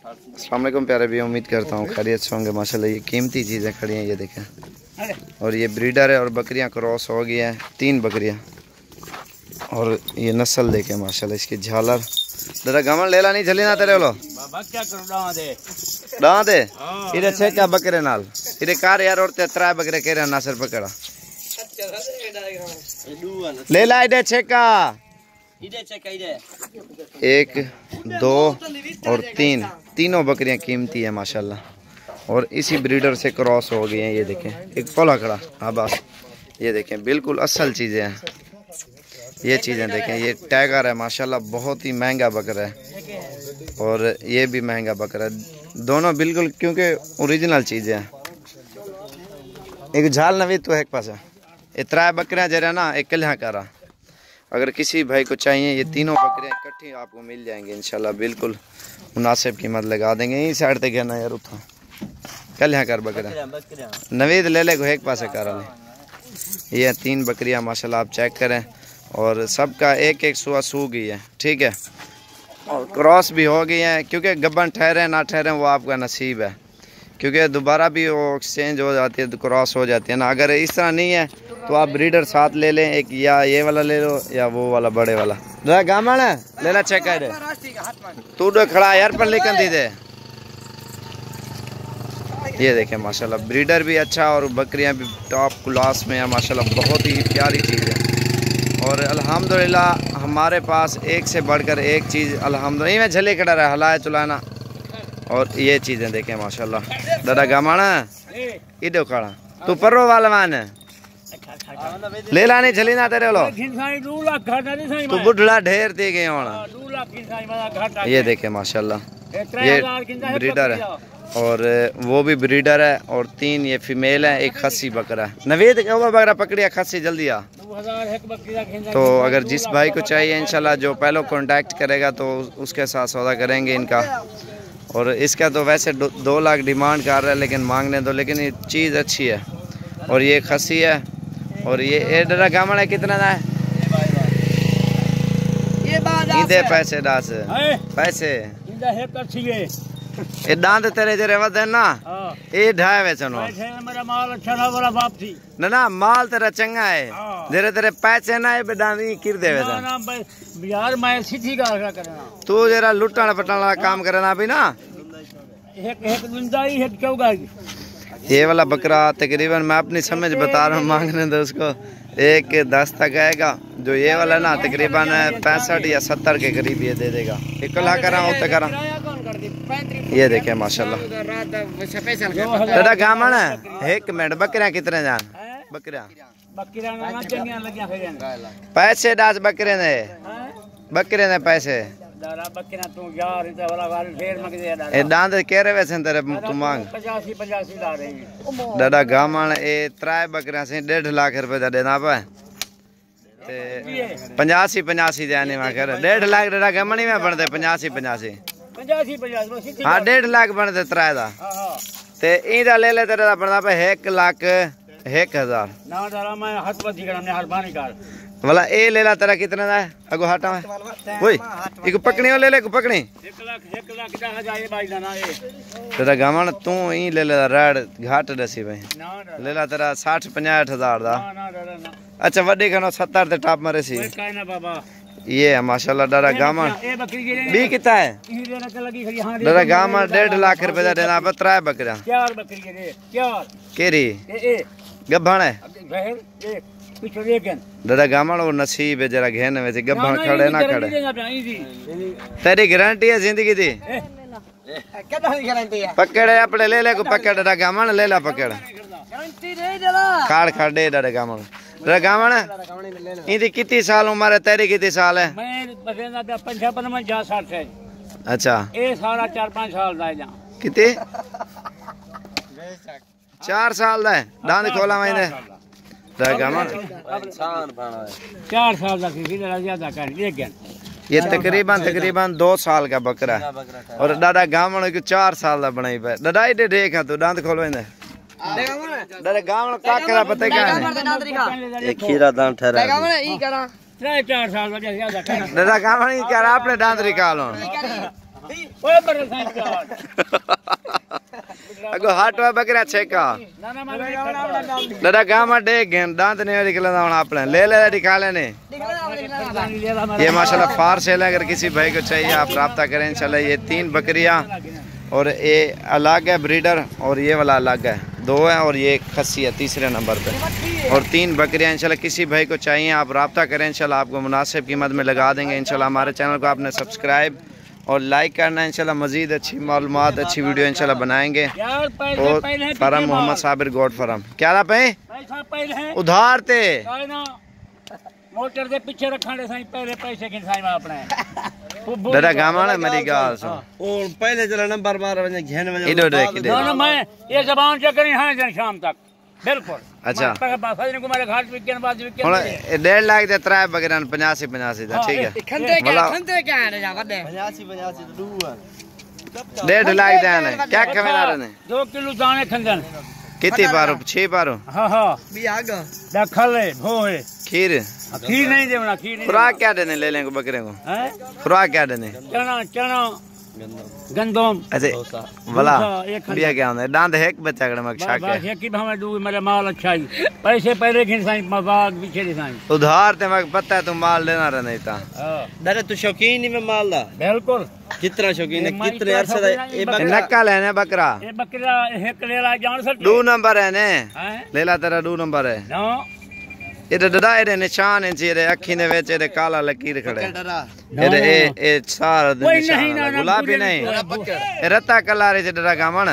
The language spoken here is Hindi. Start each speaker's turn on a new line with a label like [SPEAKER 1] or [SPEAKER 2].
[SPEAKER 1] अस्सलाम वालेकुम प्यारे भी, उम्मीद करता हूँ खैरियत से होंगे। माशाल्लाह ये कीमती चीज़ें खड़ी हैं, ये देखें। और ये ब्रीडर है और बकरियां क्रॉस हो गई हैं, 3 बकरियां। और ये नस्ल देखें माशाल्लाह इसकी झालर। दादा गमन लेला नहीं चली ना तेरे लो डां दे इधर छे का बकरे नाल इधर कार यार और 3 बकरे कह रहे नासर पकड़ा लेला इधर छे का 1 2 और 3 तीनों बकरियां कीमती है माशाल्लाह। और इसी ब्रीडर से क्रॉस हो गई हैं, ये देखें। एक पोला खड़ा, हाँ बस ये देखें, बिल्कुल असल चीज़ें हैं ये चीज़ें देखें। ये टाइगर है माशाल्लाह, बहुत ही महंगा बकरा है। और ये भी महंगा बकरा है, दोनों बिल्कुल क्योंकि ओरिजिनल चीज़ें हैं। एक झाल नवी तो एक पास है, ये 3 बकरियाँ जरा ना एक कल्हा करा। अगर किसी भाई को चाहिए ये तीनों बकरियाँ इकट्ठी आपको मिल जाएंगी इंशाल्लाह, बिल्कुल मुनासिब कीमत लगा देंगे। यहीं साइड तक गया ना यार, उठा कल यहाँ कर बकरियाँ नवीद ले ले को एक पास करा ले। ये 3 बकरियाँ माशाल्लाह आप चेक करें, और सबका एक सुआ सू गई है, ठीक है। और क्रॉस भी हो गई है, क्योंकि गब्बन ठहरे ना ठहरे वो आपका नसीब है, क्योंकि दोबारा भी वो एक्सचेंज हो जाती है, क्रॉस हो जाती है ना। अगर इस तरह नहीं है तो आप ब्रीडर साथ ले लें, एक या ये वाला ले लो या वो वाला बड़े वाला। दादा गामन है लेला चेक कर तू डो खड़ा यार पर लेकर दी दे। ये देखें माशाल्लाह ब्रीडर भी अच्छा और बकरियां भी टॉप क्लास में है माशाल्लाह, बहुत ही प्यारी चीज़ है। और अल्हम्दुलिल्लाह हमारे पास एक से बढ़कर एक चीज़ अल्हम्दुलिल्लाह में झले कड़ा रहा हलाया चुलाना। और ये चीज़ें देखें माशाल्लाह। दादा गामाना इधो खड़ा तू पर्रो वाला मान है ले लाने चली ना तेरे लो तू बुढ़ड़ा ढेर दे गए होना। ये देखे माशाल्लाह ये ब्रीडर है, और वो भी ब्रीडर है। और 3 ये फीमेल है, एक खस्सी बकरा है। नवेद बकरा पकड़िया खस्सी जल्दी आ। तो अगर जिस भाई को चाहिए इंशाल्लाह जो पहले कांटेक्ट करेगा तो उसके साथ सौदा करेंगे इनका। और इसका तो वैसे 2 लाख डिमांड कर रहा है, लेकिन मांगने दो, लेकिन ये चीज़ अच्छी है। और ये खस्सी है। और ये डरा गामन है कितना है ये पैसे दास पैसे ये दांत तेरे जरे वदन ना ये ढाए वेचनो मेरा माल अच्छा ना वाला बाप थी ना माल तेरा चंगा है जरे तेरे पैसे ना है बेदानी किर दे वेचा ना यार मैं सीधी का करना तू जरा लुटना पटना वाला काम करना भी ना एक गुंजाई है क्यों गाई। ये वाला बकरा तकरीबन मैं अपनी समझ बता रहा हूँ, मांगने दो उसको 1-10 तक आएगा। जो ये वाला ना तकरीबन 65 या 70 के करीब ये दे देगा। इकला करा उतना करा। ये देखे माशाल्लाह दादा गामन है। 1 मिनट बकरियां कितने जान बकरियां पैसे दास बकरे ने पैसे दांत कह रहे वैसे तेरे तू मांग 85 ला रही दादा गामन ए 3 बकरियां से 1.5 लाख रुपए दा देना पे ते 85 देने में कर 1.5 लाख दादा गामन में बनते 85 हाँ 1.5 लाख बनते 3 दा ते इंदा ले ले तेरे दा बनदा पे 1,01,000 ना दादा मैं हाथ बदी करने हरबानी कर वाला ए ले ला तेरा कितना है अगो हटा में ओए एक पकड़ी ले ले पकड़ी 1 लाख 10,000 भाई ना ए तेरा गामन तू ही ले ले रेड घाट दसी भाई ले ला तेरा 60-50,000 दा ना अच्छा वड्डी खनो 70 ते टॉप मारे सी काई ना बाबा। ये है माशाल्लाह दादा गामन बी कितना है दादा गामन 1.5 लाख रुपए दा देना पे 3 बकरियां 4 बकरी के 4 केरी गब्बन है दादा गामन वो नसीब है जरा घेन में गब्बन खड़े ना खड़े तेरी गारंटी है जिंदगी दी पकड़े अपने ले ले को पकड़ दादा गामन ले ला पकड़ खाड़ दे दादा गामन इनकी कितनी साल उम्र है तेरी कितनी साल है अच्छा ये सारा 4-5 साल दा कितनी 4 साल दा दांत खोला मैंने 4 साल ये तकरीबन 2 साल का बकरा है। और दादा गामन को 4 साल का बनाई पे दादा इधर देख तू दांत खोलो दादा गामन का करा पता क्या है ये खीरा दांत ठहरा ई करा 3-4 साल दादा गामन ही करा अपने दांत निकालो
[SPEAKER 2] ओए बड़े साईं प्यार
[SPEAKER 1] अगो हाटवा बकरा छेका
[SPEAKER 2] ना ना मैं
[SPEAKER 1] दादा गामा डे गेन दांत नहीं निकलदा हुन अपने ले ले दिखा लेने ये माशाल्लाह फार सेल है। अगर किसी भाई को चाहिए आप रब्ता करें इंशाल्लाह। ये 3 बकरियां और ये अलग है ब्रीडर और ये वाला अलग है, 2 है और ये खस्सी है तीसरे नंबर पे। और 3 बकरियां इंशाल्लाह किसी भाई को चाहिए आप रब्ता करें इंशाल्लाह, आपको मुनासिब कीमत में लगा देंगे इंशाल्लाह। हमारे चैनल को आपने सब्सक्राइब और लाइक करना इंशाल्लाह। मजीद अच्छी मालूमात अच्छी वीडियो इंशाल्लाह बनाएंगे। और फार्म मोहम्मद साबिर गोड फार्म क्या रहा पे उधार थे
[SPEAKER 2] मोटर के पीछे रखने साईं पहले पैसे के साईं अपने
[SPEAKER 1] दादा गामा मेरी गाल सुन
[SPEAKER 3] और पहले चला नंबर मार वने घेन वने
[SPEAKER 1] इधर देख दे
[SPEAKER 2] ना मैं ये जबान चेक करी हां जन शाम तक बिल्कुल।
[SPEAKER 1] अच्छा
[SPEAKER 2] फजन को मेरे घाट वीकेंड बाद वीकेंड
[SPEAKER 1] हुन 1.5 लाख दे 3 बकरियां 85 दा ठीक है।
[SPEAKER 3] खंदे क्या है जा वडे 85 तो दूर
[SPEAKER 1] 1.5 लाख देने क्या कमेला रहने
[SPEAKER 2] 2 किलो दाने खंदन
[SPEAKER 1] कितनी पारो 6 पारो
[SPEAKER 2] हां हां
[SPEAKER 3] भी आगा
[SPEAKER 2] दखले भोए
[SPEAKER 1] खीर
[SPEAKER 2] खीर नहीं देना खीर नहीं
[SPEAKER 1] खुराक क्या देने ले लेंगे बकरे को
[SPEAKER 2] हैं
[SPEAKER 1] खुराक क्या देने
[SPEAKER 2] चना चना गंदम
[SPEAKER 1] अच्छा भला बिया क्या होता है दांत है एक बच्चा कड़े मक शाक है
[SPEAKER 2] बस एक ही हमें दू मेरे माल अच्छा ही पैसे पहले के साईं मजाक पीछे दे साईं
[SPEAKER 1] उधार ते मक पता है तुम माल लेना रह नहीं था।
[SPEAKER 3] दादा तू शौकीन ही में माल दा
[SPEAKER 2] बिल्कुल
[SPEAKER 3] कितना शौकीन है कितने अरसे दा ये
[SPEAKER 1] नक्का लेने बकरा
[SPEAKER 2] ये बकरा एक लेला जान सक
[SPEAKER 1] 2 नंबर है ने लेला तेरा 2 नंबर है
[SPEAKER 2] ना
[SPEAKER 1] इधर डरा इधर निशान है जी अखी ने वेच इधर काला लकीर खड़े इधर ए सारा निशान गुलाबी नहीं रत्ता कलर है डरा गामन